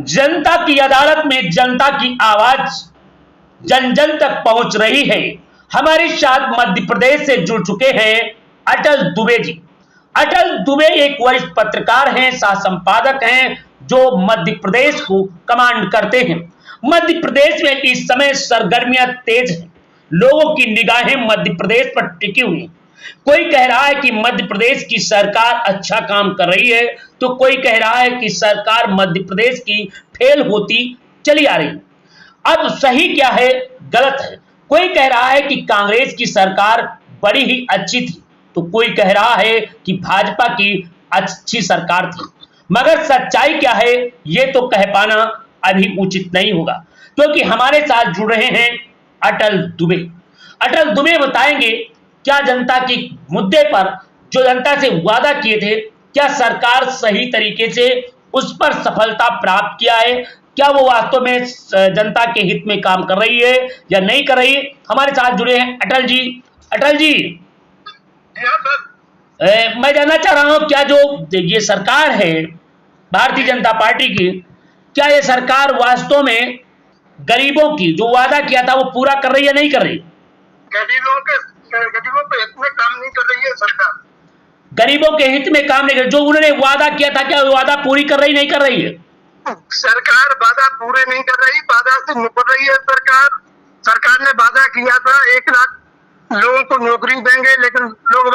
जनता की अदालत में जनता की आवाज जन जन तक पहुंच रही है। हमारे साथ मध्य प्रदेश से जुड़ चुके हैं अटल दुबे जी। अटल दुबे एक वरिष्ठ पत्रकार हैं, सह संपादक हैं, जो मध्य प्रदेश को कमांड करते हैं। मध्य प्रदेश में इस समय सरगर्मियां तेज हैं, लोगों की निगाहें मध्य प्रदेश पर टिकी हुई। कोई कह रहा है कि मध्य प्रदेश की सरकार अच्छा काम कर रही है, तो कोई कह रहा है कि सरकार मध्य प्रदेश की फेल होती चली आ रही है। अब सही क्या है, गलत है। कोई कह रहा है कि कांग्रेस की सरकार बड़ी ही अच्छी थी, तो कोई कह रहा है कि भाजपा की अच्छी सरकार थी। मगर सच्चाई क्या है, ये तो कह पाना अभी उचित नहीं होगा, क्योंकि हमारे साथ जुड़ रहे हैं अटल दुबे। अटल दुबे बताएंगे क्या जनता के मुद्दे पर जो जनता से वादा किए थे, क्या सरकार सही तरीके से उस पर सफलता प्राप्त किया है, क्या वो वास्तव में जनता के हित में काम कर रही है या नहीं कर रही है। हमारे साथ जुड़े हैं अटल जी। अटल जी, मैं जानना चाह रहा हूं, क्या जो ये सरकार है भारतीय जनता पार्टी की, क्या ये सरकार वास्तव में गरीबों की जो वादा किया था वो पूरा कर रही है, नहीं कर रही? गरीबों के हित में काम नहीं कर रही है सरकार। गरीबों के हित में काम नहीं कर, जो उन्होंने वादा किया था, क्या वादा पूरी कर रही, नहीं कर रही है? सरकार वादा पूरे नहीं कर रही, वादा से मुकर रही है सरकार। सरकार ने वादा किया था 1 लाख लोगों को नौकरी देंगे, लेकिन लोग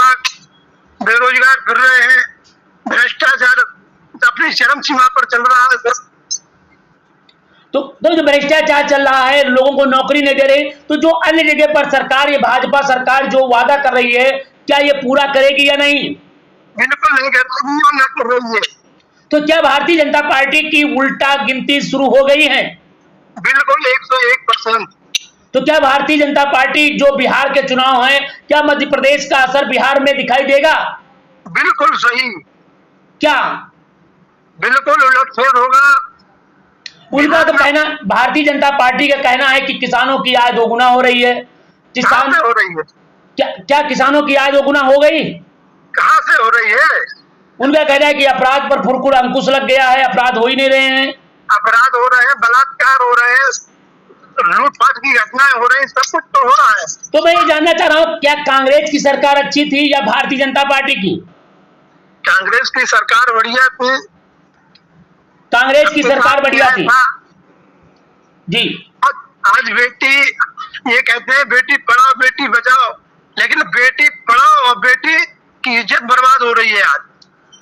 बेरोजगार फिर रहे हैं। भ्रष्टाचार अपनी चरम सीमा पर चल रहा है सर। तो जो भ्रष्टाचार चल रहा है, लोगों को नौकरी नहीं दे रहे, तो जो अन्य जगह पर सरकार, ये भाजपा सरकार जो वादा कर रही है, क्या ये पूरा करेगी या नहीं? बिल्कुल नहीं कर रही है। तो क्या भारतीय जनता पार्टी की उल्टा गिनती शुरू हो गई है? बिल्कुल 101%। तो क्या भारतीय जनता पार्टी जो बिहार के चुनाव हैं, क्या मध्य प्रदेश का असर बिहार में दिखाई देगा? बिल्कुल सही। क्या बिल्कुल उलटफेर होगा। उनका तो कहना, भारतीय जनता पार्टी का कहना है कि किसानों की आय दोगुना हो रही है। किसान हो रही है? क्या किसानों की आय दोगुना हो गई? कहां से हो रही है? उनका कहना है कि अपराध पर फुरकुर अंकुश लग गया है, अपराध हो ही नहीं रहे हैं। अपराध हो रहे हैं, बलात्कार हो रहे हैं, लूटपाट की घटनाएं हो रही हैं, सब कुछ तो हो रहा है। तो मैं ये जानना चाह रहा हूँ, क्या कांग्रेस की सरकार अच्छी थी या भारतीय जनता पार्टी की? कांग्रेस की सरकार बढ़िया थी। कांग्रेस की सरकार बढ़िया थी जी। आज बेटी, ये कहते हैं बेटी पढ़ाओ बेटी बचाओ, लेकिन बेटी पढ़ाओ और बेटी की इज्जत बर्बाद हो रही है। आज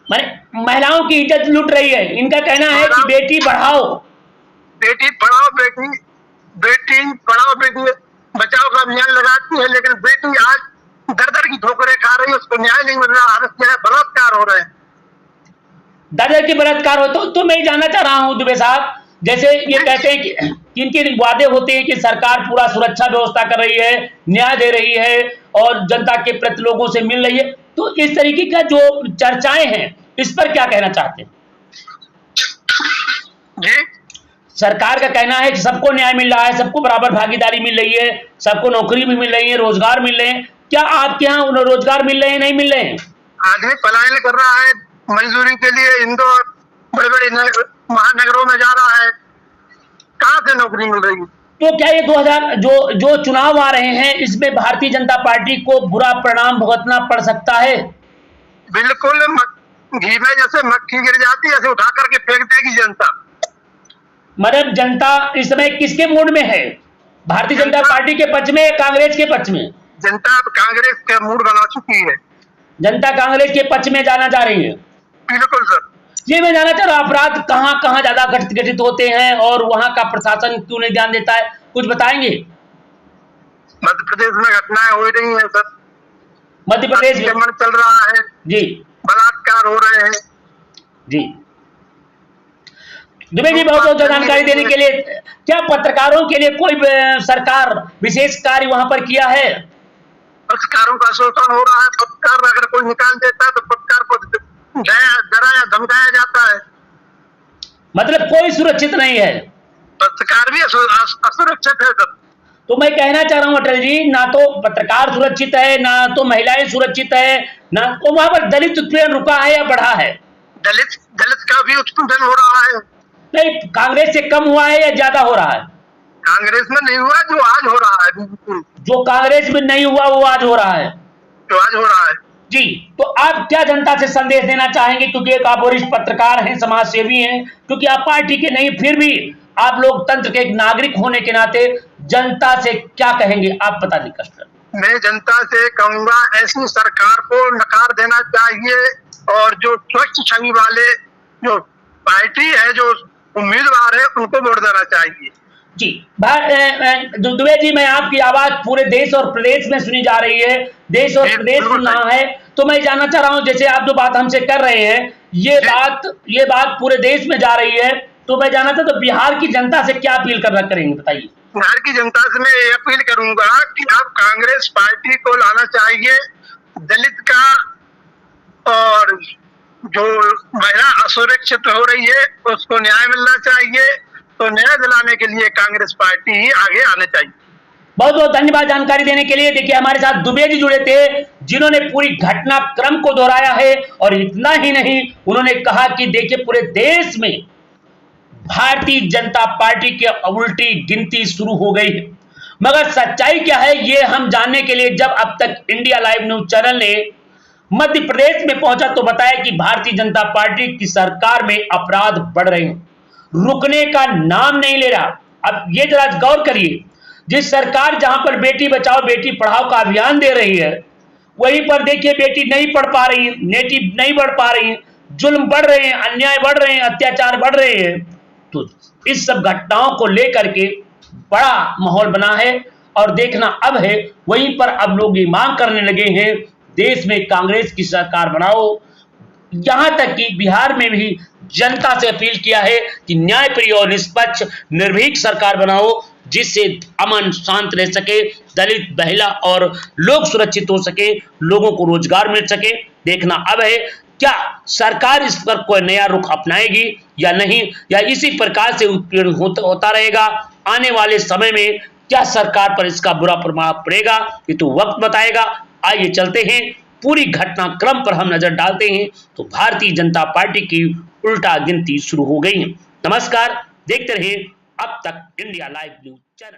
माने महिलाओं की इज्जत लूट रही है। इनका कहना है कि बेटी पढ़ाओ, बेटी पढ़ाओ, बेटी पढ़ाओ बेटी बचाओ का अभियान लगाती है, लेकिन बेटी आज दर दर की ठोकरें खा रही है, उसको न्याय नहीं मिल रहा, बलात्कार हो रहे हैं। दर की बलात्कार हो। तो मैं जानना चाह रहा हूं दुबे साहब, जैसे ये कहते हैं कि इनके वादे होते हैं कि सरकार पूरा सुरक्षा व्यवस्था कर रही है, न्याय दे रही है और जनता के प्रति लोगों से मिल रही है, तो इस तरीके का जो चर्चाएं हैं, इस पर क्या कहना चाहते हैं जी? सरकार का कहना है कि सबको न्याय मिल रहा है, सबको बराबर भागीदारी मिल रही है, सबको नौकरी भी मिल रही है, रोजगार मिल रहे हैं। क्या आपके यहाँ रोजगार मिल रहे हैं, नहीं मिल रहे हैं? आदमी पलायन कर रहा है मजदूरी के लिए, इंदौर बड़े बड़े महानगरों में जा रहा है, कहां से नौकरी मिल रही है? तो क्या ये 2000 जो चुनाव आ रहे हैं, इसमें भारतीय जनता पार्टी को बुरा परिणाम भुगतना पड़ सकता है? बिल्कुल, घी में जैसे मक्खी गिर जाती है, ऐसे उठा करके फेंक देगी जनता। मतलब जनता इस समय किसके मूड में है? भारतीय जनता पार्टी के पक्ष में या कांग्रेस के पक्ष में? जनता कांग्रेस के मूड बना चुकी है। जनता कांग्रेस के पक्ष में जाना चाह रही है। बिल्कुल सर। ये मैं जानना चाह रहा हूं, अपराध कहां कहां ज्यादा घटित होते हैं और वहां का प्रशासन क्यों नहीं ध्यान देता है, कुछ बताएंगे? मध्य प्रदेश में घटनाएं हो रही हैं सर। मध्य प्रदेश में चल रहा है जी, बलात्कार हो रहे हैं जी। दुबे जी, बहुत बहुत जानकारी देने के लिए। क्या पत्रकारों के लिए कोई सरकार विशेष कार्य वहां पर किया है? पत्रकारों का शोषण हो रहा है। पत्रकार अगर कोई निकाल देता है तो पत्रकार को डराया धमकाया जाता है। मतलब कोई सुरक्षित नहीं है, पत्रकार भी असुरक्षित है सर। तो मैं कहना चाह रहा हूं अटल जी, ना तो पत्रकार सुरक्षित है, ना तो महिलाएं सुरक्षित है, ना तो वहां पर दलित उत्पीड़न रुका है या बढ़ा है? दलित का भी उत्पीड़न हो रहा है। नहीं, कांग्रेस से कम हुआ है या ज्यादा हो रहा है? कांग्रेस में नहीं हुआ जो आज हो रहा है, बिल्कुल जो कांग्रेस में नहीं हुआ वो आज हो रहा है। जो आज हो रहा है। जी, तो आप क्या जनता से संदेश देना चाहेंगे, क्योंकि एक आप वरिष्ठ पत्रकार हैं, समाज सेवी हैं, क्योंकि आप पार्टी के नहीं, फिर भी आप लोकतंत्र के एक नागरिक होने के नाते जनता से क्या कहेंगे, आप पता नहीं कष्ट। मैं जनता से कहूंगा ऐसी सरकार को नकार देना चाहिए और जो स्वच्छ छवि वाले जो पार्टी है, जो उम्मीदवार है, उनको वोट देना चाहिए। जी, दुबे जी, मैं आपकी आवाज पूरे देश और प्रदेश में सुनी जा रही है, देश और प्रदेश सुन रहा है, तो मैं जानना चाह रहा हूं, जैसे आप जो बात हमसे कर रहे हैं, ये बात पूरे देश में जा रही है, तो मैं जानना था, तो बिहार की जनता से क्या अपील करेंगे, बताइए। बिहार की जनता से मैं ये अपील करूंगा कि अब कांग्रेस पार्टी को लाना चाहिए, दलित का और जो महिला असुरक्षित हो रही है उसको न्याय मिलना चाहिए, तो न्याय दिलाने के लिए कांग्रेस पार्टी ही आगे आना चाहिए। बहुत बहुत धन्यवाद जानकारी देने के लिए। देखिए, हमारे साथ दुबे जी जुड़े थे, जिन्होंने पूरी घटनाक्रम को दोहराया है, और इतना ही नहीं, उन्होंने कहा कि देखिए पूरे देश में भारतीय जनता पार्टी की उल्टी गिनती शुरू हो गई है, मगर सच्चाई क्या है ये हम जानने के लिए जब अब तक इंडिया लाइव न्यूज चैनल ने मध्य प्रदेश में पहुंचा तो बताया कि भारतीय जनता पार्टी की सरकार में अपराध बढ़ रहे हैं, रुकने का नाम नहीं ले रहा। अब ये जरा गौर करिए, जिस सरकार जहां पर बेटी बचाओ बेटी पढ़ाओ का अभियान दे रही है, वहीं पर देखिए बेटी नहीं पढ़ पा रही, बेटी नहीं बढ़ पा रही, जुल्म बढ़ रहे हैं, अन्याय बढ़ रहे हैं, अत्याचार बढ़ रहे हैं। तो इस सब घटनाओं को लेकर के बड़ा माहौल बना है, और देखना अब है, वहीं पर अब लोग ये मांग करने लगे हैं, देश में कांग्रेस की सरकार बनाओ। यहां तक कि बिहार में भी जनता से अपील किया है कि न्यायप्रिय और निष्पक्ष निर्भीक सरकार बनाओ, जिससे अमन शांत रह सके, दलित महिला और लोग सुरक्षित हो सके, लोगों को रोजगार मिल सके। देखना अब है, क्या सरकार इस पर कोई नया रुख अपनाएगी या नहीं, या इसी प्रकार से उत्पीड़न होता रहेगा। आने वाले समय में क्या सरकार पर इसका बुरा प्रभाव पड़ेगा, ये तो वक्त बताएगा। आइए चलते हैं, पूरी घटनाक्रम पर हम नजर डालते हैं। तो भारतीय जनता पार्टी की उल्टा गिनती शुरू हो गई है। नमस्कार, देखते रहिए अब तक इंडिया लाइव न्यूज चैनल।